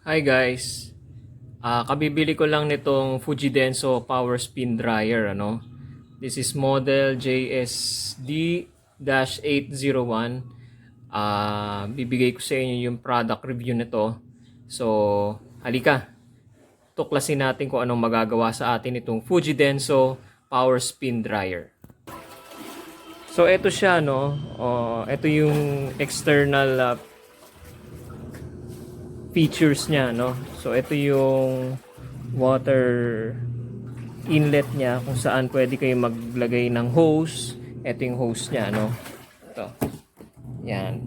Hi guys. Kabibili ko lang nitong Fujidenso Power Spin Dryer, ano. This is model JSD-801. Bibigay ko sa inyo yung product review nito. So, halika. Tuklasin natin kung anong magagawa sa atin itong Fujidenso Power Spin Dryer. So, ito siya, no. Ito yung external features niya, no. So ito yung water inlet niya kung saan pwede kayo maglagay ng hose. Ito yung hose niya, no. Ito. Yan.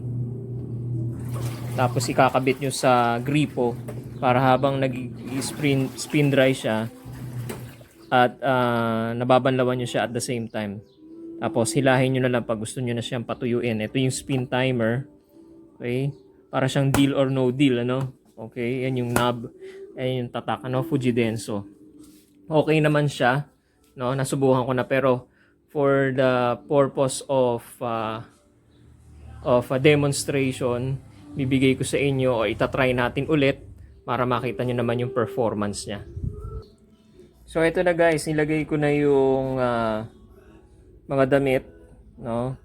Tapos ikakabit nyo sa gripo para habang nag-spin dry siya at nababanlawan nyo siya at the same time. Tapos hilahin nyo na lang pag gusto nyo na siyang patuyuin. Ito yung spin timer. Okay? Para siyang deal or no deal, ano? Okay, yan yung knob. Ayan yung tatak, ano? Fujidenso. Okay naman siya, no? Nasubukan ko na, pero for the purpose of a demonstration, bibigay ko sa inyo o itatry natin ulit para makita nyo naman yung performance niya. So ito na guys, nilagay ko na yung mga damit, no?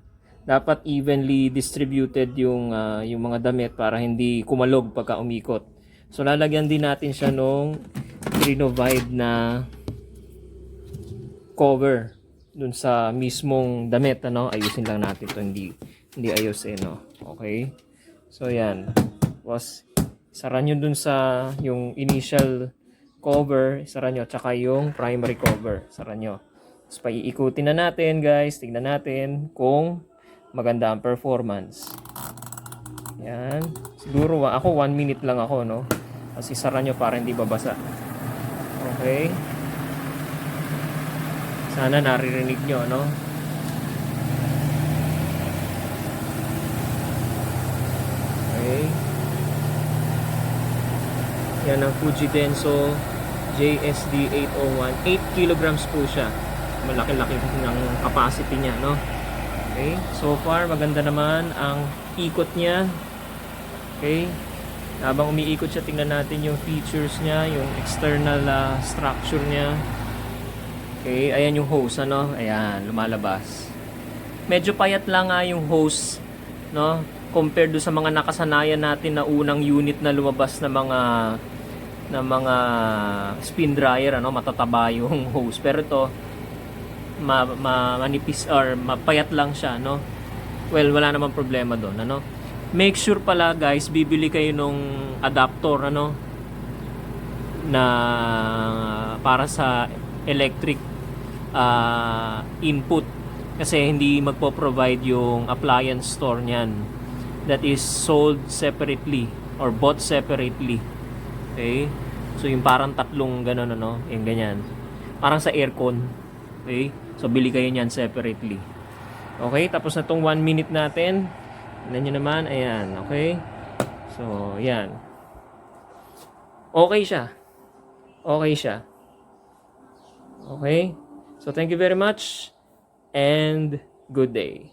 Dapat evenly distributed yung mga damit para hindi kumalog pagka umikot. So lalagyan din natin siya nung Trinovide na cover dun sa mismong damit, ano. Ayusin lang natin to, hindi ayos no. Okay? So yan. Tapos isara nyo dun sa yung initial cover, isara nyo, tsaka yung primary cover, isara nyo. Tapos paiikutin na natin guys, tignan natin kung maganda ang performance. Yan. Siguro ako 1 minute lang ako, no. Kasi sara nyo para hindi babasa. Okay. Sana naririnig nyo, no. Okay. Yan ang Fujidenso JSD-801. 8 kilograms po siya. Malaki-laki ng capacity niya, no. Okay, so far maganda naman ang ikot niya. Okay, habang umiikot siya, tingnan natin yung features niya, yung external structure niya. Okay, ayan yung hose, ano, ayan, lumalabas. Medyo payat lang nga yung hose, no, compared do sa mga nakasanayan natin na unang unit na lumabas na mga spin dryer, ano, matataba yung hose. Pero ito manipis or mapayat lang siya, no. Well, wala namang problema doon, ano. Make sure pala guys, bibili kayo nung adapter, ano, na para sa electric input, kasi hindi magpo-provide yung appliance store niyan. That is sold separately or bought separately. Okay, so yung parang tatlong ganun, ano, yung ganyan, parang sa aircon. Okay, so bili kayo niyan separately. Okay, tapos na tong 1 minute natin. Tignan nyo naman, ayan, okay. So, yan. Okay siya. Okay siya. Okay. So, thank you very much and good day.